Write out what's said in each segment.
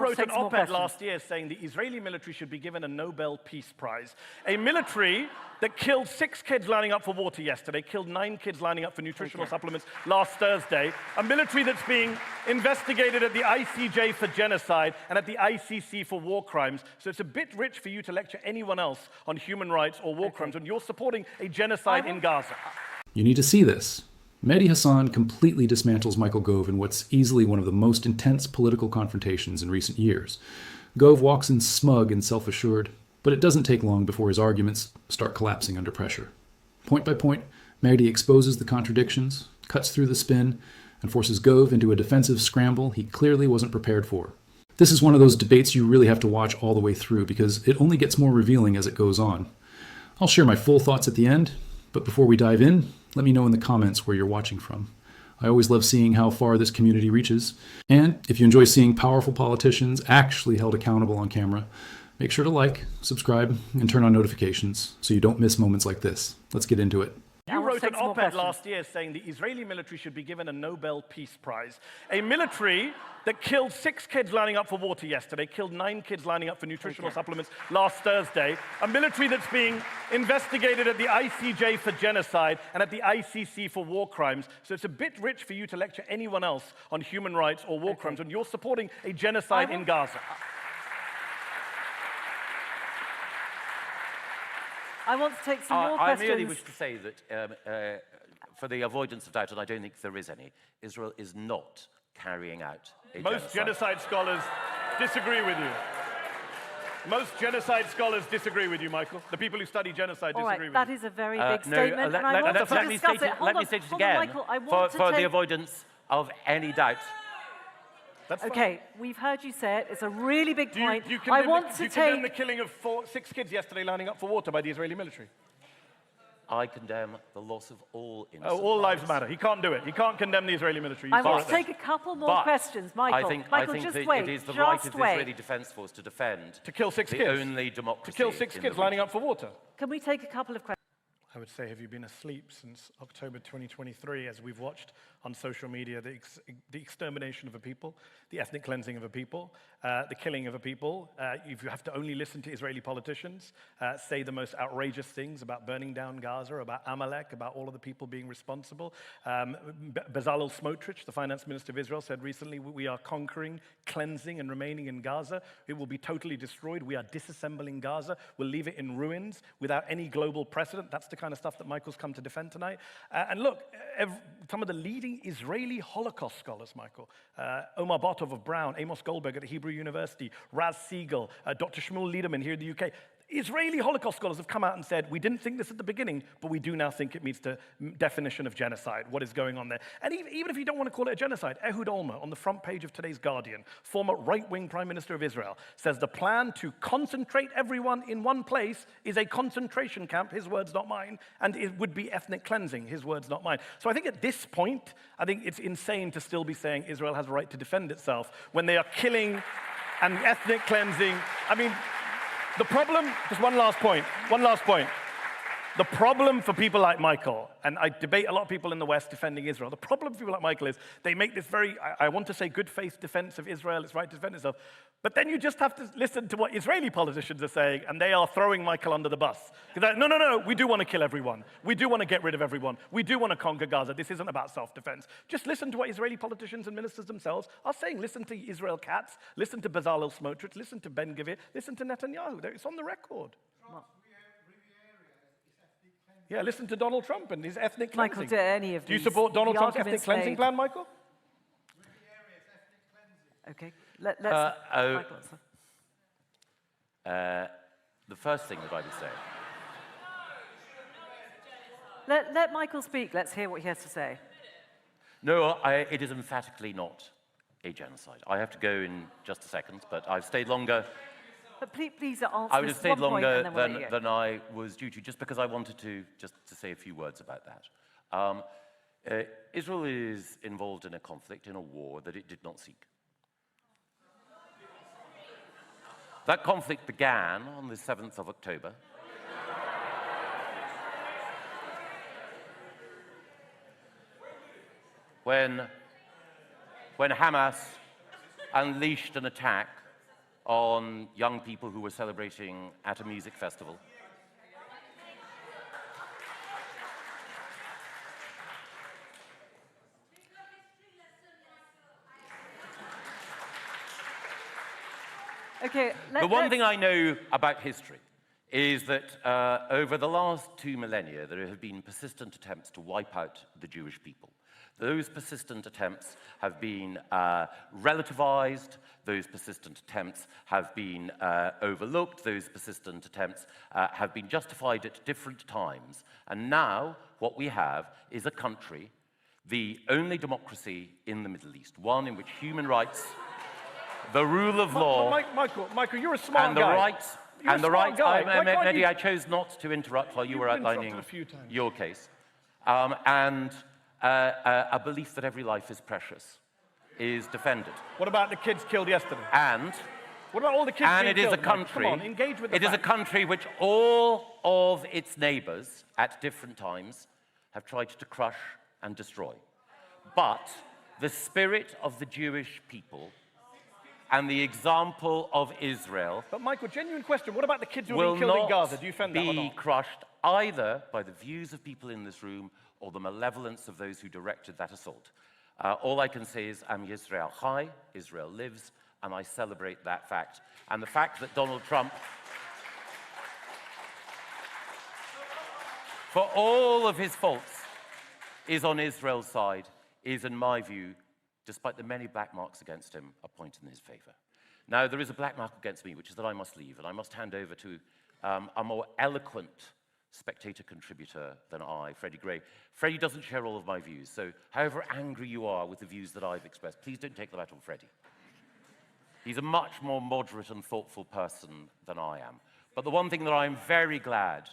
wrote an op-ed last year saying the Israeli military should be given a Nobel Peace Prize. A military that killed 6 kids lining up for water yesterday, killed 9 kids lining up for nutritional supplements last Thursday, a military that's being investigated at the ICJ for genocide and at the ICC for war crimes. So it's a bit rich for you to lecture anyone else on human rights or war crimes when you're supporting a genocide in Gaza. You need to see this. Mehdi Hasan completely dismantles Michael Gove in what's easily one of the most intense political confrontations in recent years. Gove walks in smug and self-assured, but it doesn't take long before his arguments start collapsing under pressure. Point by point, Mehdi exposes the contradictions, cuts through the spin, and forces Gove into a defensive scramble he clearly wasn't prepared for. This is one of those debates you really have to watch all the way through because it only gets more revealing as it goes on. I'll share my full thoughts at the end, but before we dive in, let me know in the comments where you're watching from. I always love seeing how far this community reaches. And if you enjoy seeing powerful politicians actually held accountable on camera, make sure to like, subscribe, and turn on notifications so you don't miss moments like this. Let's get into it. You wrote an op-ed last year saying the Israeli military should be given a Nobel Peace Prize. A military that killed 6 kids lining up for water yesterday, killed 9 kids lining up for nutritional supplements last Thursday, a military that's being investigated at the ICJ for genocide and at the ICC for war crimes. So it's a bit rich for you to lecture anyone else on human rights or war crimes when you're supporting a genocide in Gaza. I want to take some more questions. I merely wish to say that, for the avoidance of doubt, and I don't think there is any, Israel is not carrying out a genocide. Most genocide scholars disagree with you. Most genocide scholars disagree with you, Michael. The people who study genocide disagree with you. That is a very big statement, and I want to discuss it. Let me state it again, for the avoidance of any doubt. Okay, we've heard you say it. It's a really big point. Do you condemn the killing of 6 kids yesterday lining up for water by the Israeli military? I condemn the loss of all innocent lives. All lives matter. He can't do it. He can't condemn the Israeli military. I want to take a couple more questions, Michael. I think just that wait. it is the right of the Israeli Defense Force to defend to kill 6 the kids. only democracy. To kill 6 kids lining up for water. Can we take a couple of questions? I would say, have you been asleep since October 2023 as we've watched on social media the extermination of a people, the ethnic cleansing of a people, the killing of a people? If you have to only listen to Israeli politicians say the most outrageous things about burning down Gaza, about Amalek, about all of the people being responsible. Bezalel Smotrich, the finance minister of Israel, said recently, we are conquering, cleansing, and remaining in Gaza. It will be totally destroyed. We are disassembling Gaza. We'll leave it in ruins without any global precedent. That's the kind of stuff that Michael's come to defend tonight. And look, some of the leading Israeli Holocaust scholars, Michael, Omar Bartov of Brown, Amos Goldberg at Hebrew University, Raz Siegel, Dr. Shmuel Liederman here in the UK. Israeli Holocaust scholars have come out and said, we didn't think this at the beginning, but we do now think it meets the definition of genocide, what is going on there. And even if you don't want to call it a genocide, Ehud Olmert, on the front page of today's Guardian, former right-wing Prime Minister of Israel, says the plan to concentrate everyone in one place is a concentration camp, his words, not mine, and it would be ethnic cleansing, his words, not mine. So I think at this point, I think it's insane to still be saying Israel has a right to defend itself when they are killing and ethnic cleansing. I mean, the problem, just one last point. The problem for people like Michael, and I debate a lot of people in the West defending Israel, the problem for people like Michael is they make this very, I want to say, good faith defense of Israel, its right to defend itself, but then you just have to listen to what Israeli politicians are saying, and they are throwing Michael under the bus. They're like, no, we do want to kill everyone. We do want to get rid of everyone. We do want to conquer Gaza. This isn't about self-defense. Just listen to what Israeli politicians and ministers themselves are saying. Listen to Israel Katz, listen to Bezalel Smotrich, listen to Ben Gvir, listen to Netanyahu. It's on the record. Yeah, listen to Donald Trump and his ethnic cleansing. Michael, do you support Donald Trump's ethnic cleansing plan, Michael? Okay, let's Michael answer. The first thing that I would say. Let Michael speak. Let's hear what he has to say. No, it is emphatically not a genocide. I have to go in just a second, but I've stayed longer. But please answer. I would have stayed longer than I was due to, just because I wanted to say a few words about that. Israel is involved in a conflict, in a war that it did not seek. That conflict began on the 7th of October. When Hamas unleashed an attack on young people who were celebrating at a music festival. Okay, the one thing I know about history is that over the last 2 millennia, there have been persistent attempts to wipe out the Jewish people. Those persistent attempts have been relativized, those persistent attempts have been overlooked, those persistent attempts have been justified at different times. And now what we have is a country, the only democracy in the Middle East, one in which human rights, the rule of law, Michael, you're a smart and the guy. rights, You're and the a smart rights. guy. Mehdi, I chose not to interrupt while you were outlining your case, and a belief that every life is precious is defended. What about the kids killed yesterday? And what about all the kids and being it is killed? a country. Come on, engage with the It is a country which all of its neighbors at different times have tried to crush and destroy. But the spirit of the Jewish people and the example of Israel. But Michael, genuine question, what about the kids who are being killed in Gaza? Do you defend that or not? Will not be crushed either by the views of people in this room or the malevolence of those who directed that assault. All I can say is, Am Yisrael Chai, Israel lives, and I celebrate that fact. And the fact that Donald Trump, for all of his faults, is on Israel's side, is, in my view, despite the many black marks against him, a point in his favor. Now, there is a black mark against me, which is that I must leave, and I must hand over to a more eloquent spectator contributor than I, Freddie Gray. Freddie doesn't share all of my views, so however angry you are with the views that I've expressed, please don't take them out on Freddie. He's a much more moderate and thoughtful person than I am. But the one thing that I'm very glad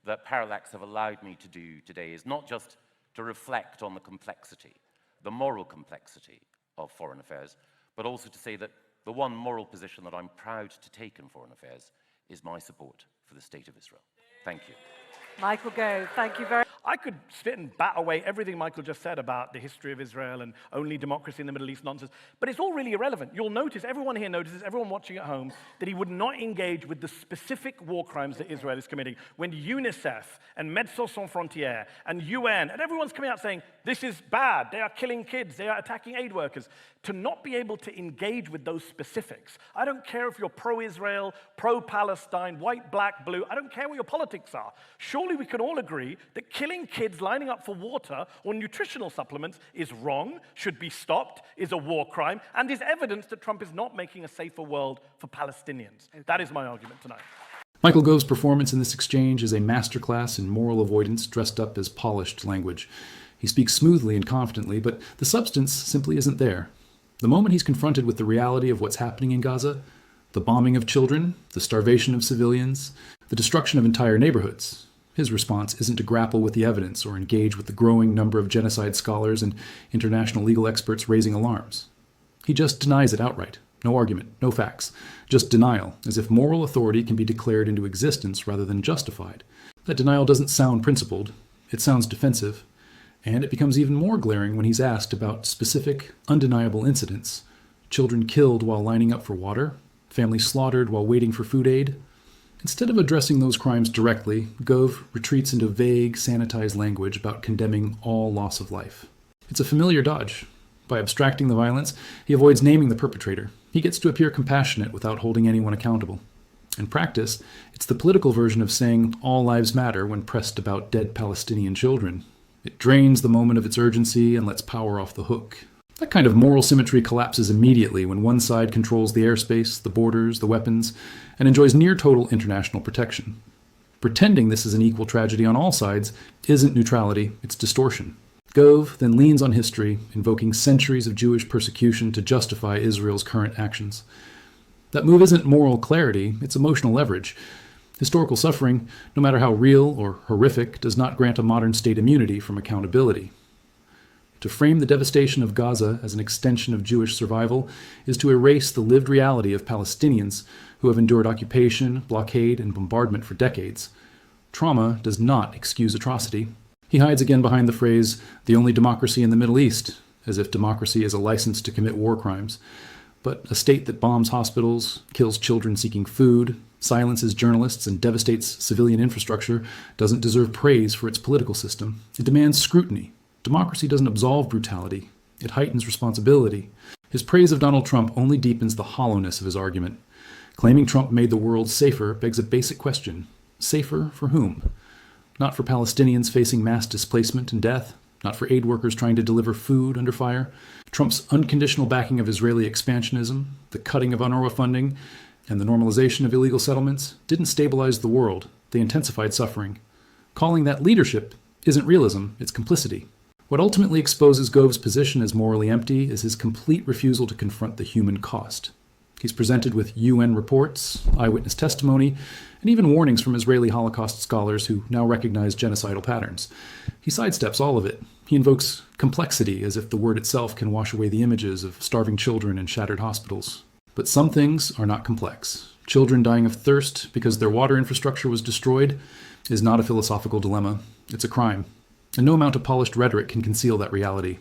that Parallax have allowed me to do today is not just to reflect on the complexity, the moral complexity of foreign affairs, but also to say that the one moral position that I'm proud to take in foreign affairs is my support for the State of Israel. Thank you. Michael Gove, thank you very much. I could sit and bat away everything Michael just said about the history of Israel and only democracy in the Middle East nonsense, but it's all really irrelevant. You'll notice, everyone here notices, everyone watching at home, that he would not engage with the specific war crimes that Israel is committing. When UNICEF and Médecins Sans Frontières and UN, and everyone's coming out saying, this is bad, they are killing kids, they are attacking aid workers, to not be able to engage with those specifics. I don't care if you're pro-Israel, pro-Palestine, white, black, blue, I don't care what your politics are. Surely we can all agree that killing kids lining up for water or nutritional supplements is wrong, should be stopped, is a war crime, and is evidence that Trump is not making a safer world for Palestinians. That is my argument tonight. Michael Gove's performance in this exchange is a masterclass in moral avoidance dressed up as polished language. He speaks smoothly and confidently, but the substance simply isn't there. The moment he's confronted with the reality of what's happening in Gaza, the bombing of children, the starvation of civilians, the destruction of entire neighborhoods, his response isn't to grapple with the evidence or engage with the growing number of genocide scholars and international legal experts raising alarms. He just denies it outright. No argument, no facts, just denial, as if moral authority can be declared into existence rather than justified. That denial doesn't sound principled, it sounds defensive, and it becomes even more glaring when he's asked about specific, undeniable incidents. Children killed while lining up for water, families slaughtered while waiting for food aid. Instead of addressing those crimes directly, Gove retreats into vague, sanitized language about condemning all loss of life. It's a familiar dodge. By abstracting the violence, he avoids naming the perpetrator. He gets to appear compassionate without holding anyone accountable. In practice, it's the political version of saying all lives matter when pressed about dead Palestinian children. It drains the moment of its urgency and lets power off the hook. That kind of moral symmetry collapses immediately when one side controls the airspace, the borders, the weapons, and enjoys near-total international protection. Pretending this is an equal tragedy on all sides isn't neutrality, it's distortion. Gove then leans on history, invoking centuries of Jewish persecution to justify Israel's current actions. That move isn't moral clarity, it's emotional leverage. Historical suffering, no matter how real or horrific, does not grant a modern state immunity from accountability. To frame the devastation of Gaza as an extension of Jewish survival is to erase the lived reality of Palestinians who have endured occupation, blockade, and bombardment for decades. Trauma does not excuse atrocity. He hides again behind the phrase, the only democracy in the Middle East, as if democracy is a license to commit war crimes. But a state that bombs hospitals, kills children seeking food, silences journalists, and devastates civilian infrastructure doesn't deserve praise for its political system. It demands scrutiny. Democracy doesn't absolve brutality. It heightens responsibility. His praise of Donald Trump only deepens the hollowness of his argument. Claiming Trump made the world safer begs a basic question. Safer for whom? Not for Palestinians facing mass displacement and death, not for aid workers trying to deliver food under fire. Trump's unconditional backing of Israeli expansionism, the cutting of UNRWA funding, and the normalization of illegal settlements didn't stabilize the world. They intensified suffering. Calling that leadership isn't realism, it's complicity. What ultimately exposes Gove's position as morally empty is his complete refusal to confront the human cost. He's presented with UN reports, eyewitness testimony, and even warnings from Israeli Holocaust scholars who now recognize genocidal patterns. He sidesteps all of it. He invokes complexity as if the word itself can wash away the images of starving children and shattered hospitals. But some things are not complex. Children dying of thirst because their water infrastructure was destroyed is not a philosophical dilemma. It's a crime. And no amount of polished rhetoric can conceal that reality.